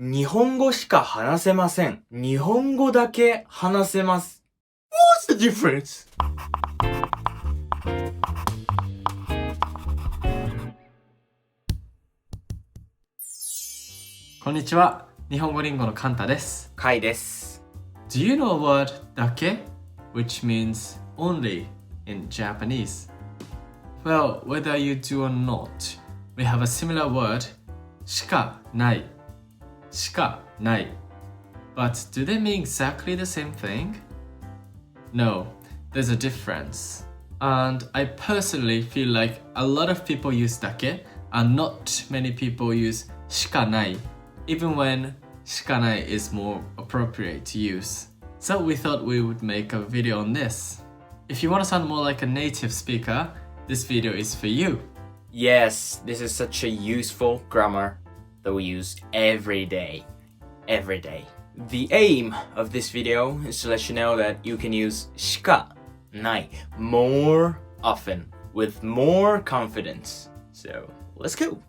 日本語しか話せません。日本語だけ話せます。What's the difference? こんにちは。日本語リンゴのカンタです。カイです。Do you know a word だけ which means only in Japanese? Well, whether you do or not, we have a similar word しかない。しかない。But do they mean exactly the same thing? No, there's a difference. And I personally feel like a lot of people use だけ and not many people use しかない even when しかない is more appropriate to use. So we thought we would make a video on this. If you want to sound more like a native speaker, this video is for you. Yes, this is such a useful grammar that we use every day. Every day. The aim of this video is to let you know that you can use しかない more often with more confidence. So, let's go.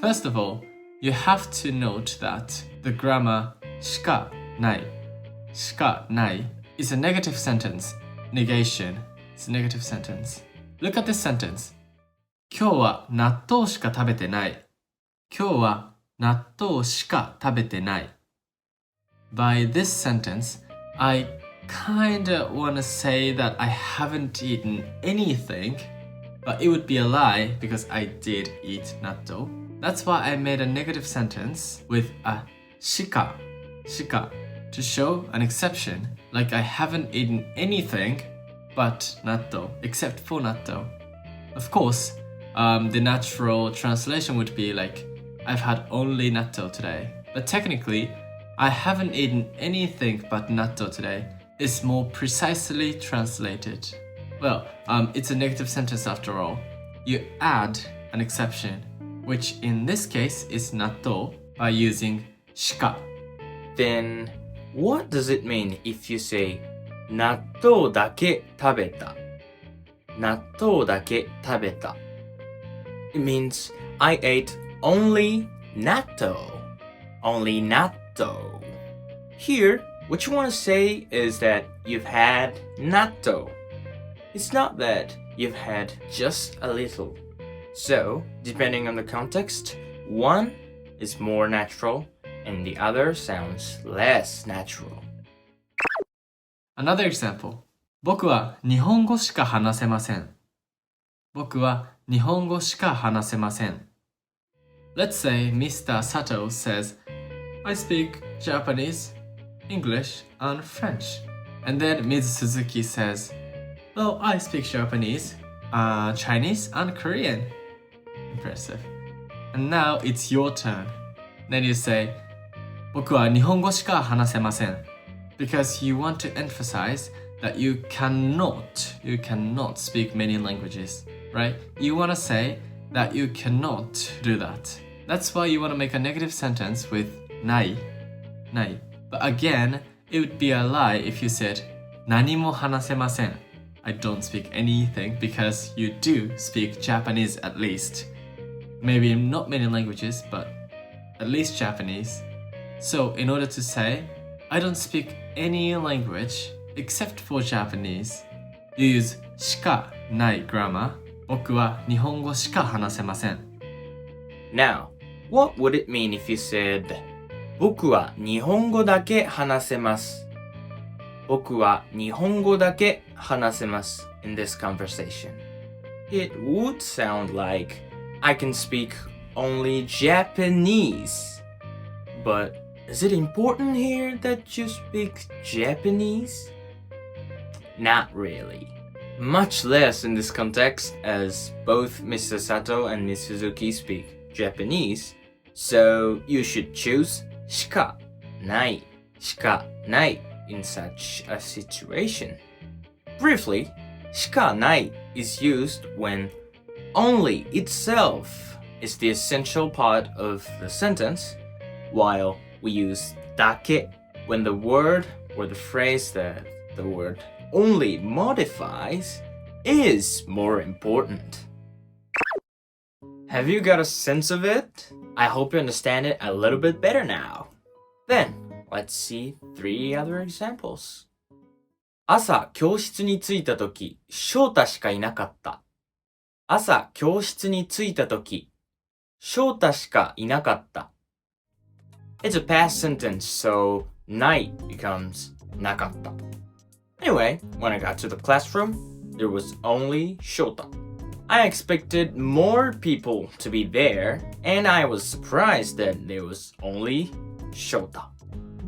First of all, you have to note that the grammar しかない しかない is a negative sentence. Negation. It's a negative sentence. Look at this sentence. 今日は納豆しか食べてない。今日は納豆しか食べてない。By this sentence, I kinda wanna say that I haven't eaten anything, but it would be a lie because I did eat natto. That's why I made a negative sentence with a しか to show an exception, like I haven't eaten anything but natto, except for natto. Of course, the natural translation would be like, I've had only natto today. But technically, I haven't eaten anything but natto today is more precisely translated. Well, it's a negative sentence after all. You add an exception, which in this case is natto, by using しか. Then, what does it mean if you say 納豆だけ食べた納豆だけ食べた It means I ate only natto. Only natto. Here, what you want to say is that you've had natto. It's not that you've had just a little. So, depending on the context, one is more natural and the other sounds less natural. Another example. 僕は日本語しか話せません。僕は日本語しか話せません。Let's say Mr. Sato says, I speak Japanese, English, and French. And then Ms. Suzuki says, well, I speak Japanese, Chinese, and Korean. Impressive. And now it's your turn. Then you say, 僕は日本語しか話せません。Because you want to emphasize that you cannot speak many languages, right? You want to say that you cannot do that. That's why you want to make a negative sentence with ない But again, it would be a lie if you said 何も話せません I don't speak anything because you do speak Japanese at least. Maybe not many languages, but at least Japanese. So in order to say I don't speak any language except for Japanese, you use しかない grammar. 僕は日本語しか話せません。Now, what would it mean if you said 僕は日本語だけ話せます僕は日本語だけ話せます in this conversation? It would sound like I can speak only Japanese. But is it important here that you speak Japanese? Not really. Much less in this context, as both Mr. Sato and Ms. Suzuki speak Japanese, so you should choose しかないin such a situation. Briefly, しかない is used when only itself is the essential part of the sentence, while we use だけ when the word or the phrase that the word only modifies is more important. Have you got a sense of it? I hope you understand it a little bit better now. Then, let's see 3 other examples. 朝、教室に着いたとき、翔太しかいなかった。朝、教室に着いたとき、翔太しかいなかった。It's a past sentence, so night becomes なかった。Anyway, when I got to the classroom, there was only Shota. I expected more people to be there, and I was surprised that there was only Shota.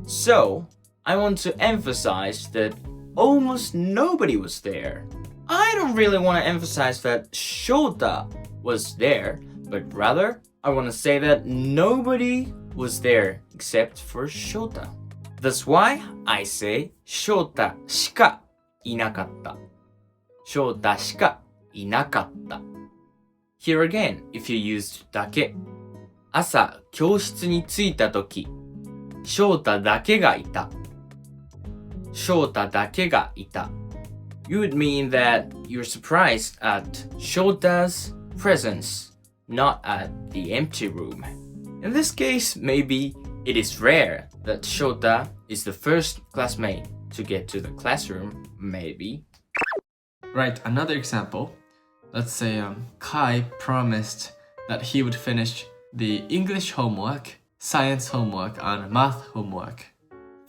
So, I want to emphasize that almost nobody was there. I don't really want to emphasize that Shota was there, but rather, I want to say that nobody was there except for Shota. That's why I say Shota しかいなかった。Shota しかいなかった。Here again, if you used だけ。朝、教室に着いたとき、Shota だけがいた。Shota だけがいた。You would mean that you're surprised at Shota's presence, not at the empty room. In this case, maybe it is rare that Shota is the first classmate to get to the classroom, maybe. Right, another example. Let's say Kai promised that he would finish the English homework, science homework, and math homework.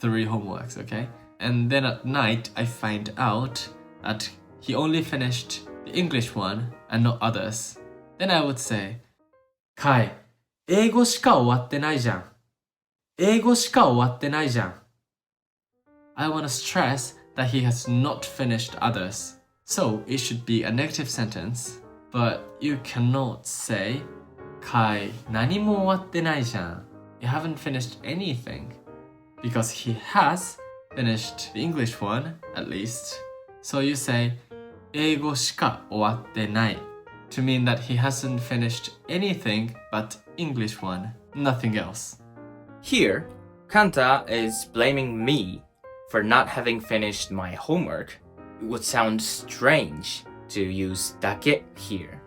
3 homeworks, okay? And then at night, I find out that he only finished the English one and not others. Then I would say, Kai, 英語しか終わってないじゃん。英語しか終わってないじゃん。I want to stress that he has not finished others. So it should be a negative sentence, but you cannot say, Kai, 何も終わってないじゃん。You haven't finished anything. Because he has finished the English one, at least. So you say, 英語しか終わってない to mean that he hasn't finished anything but English one, nothing else. Here, Kanta is blaming me for not having finished my homework. It would sound strange to use だけ here.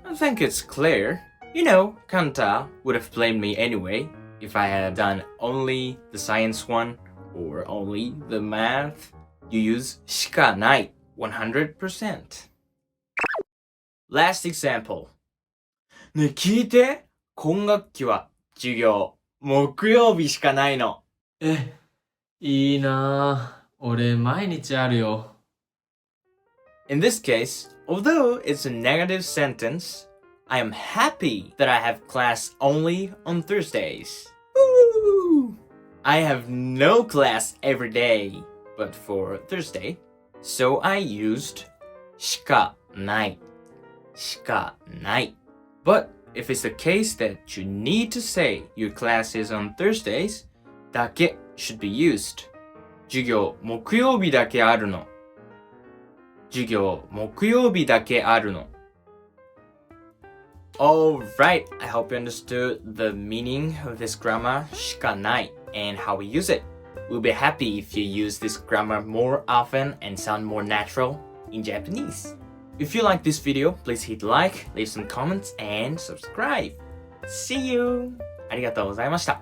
I think it's clear. You know, Kanta would have blamed me anyway if I had done only the science one or only the math. You use しかない 100%. Last example. ねえ聞いて。今学期は授業木曜日しかないの。いいなぁ。俺毎日あるよ。In this case, although it's a negative sentence, I am happy that I have class only on Thursdays. Woo! I have no class every day, but for Thursday, so I used しかない。しかない。But if it's the case that you need to say your class is on Thursdays, だけ should be used. 授業木曜日だけあるの。授業木曜日だけあるの。Alright, I hope you understood the meaning of this grammar しかない and how we use it. We'll be happy if you use this grammar more often and sound more natural in Japanese. If you like this video, please hit like, leave some comments, and subscribe. See you! ありがとうございました。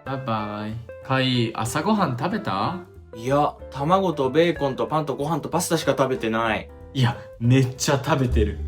バイバイ。カイ、朝ごはん食べた？いや、卵とベーコンとパンとご飯とパスタしか食べてない。いや、めっちゃ食べてる。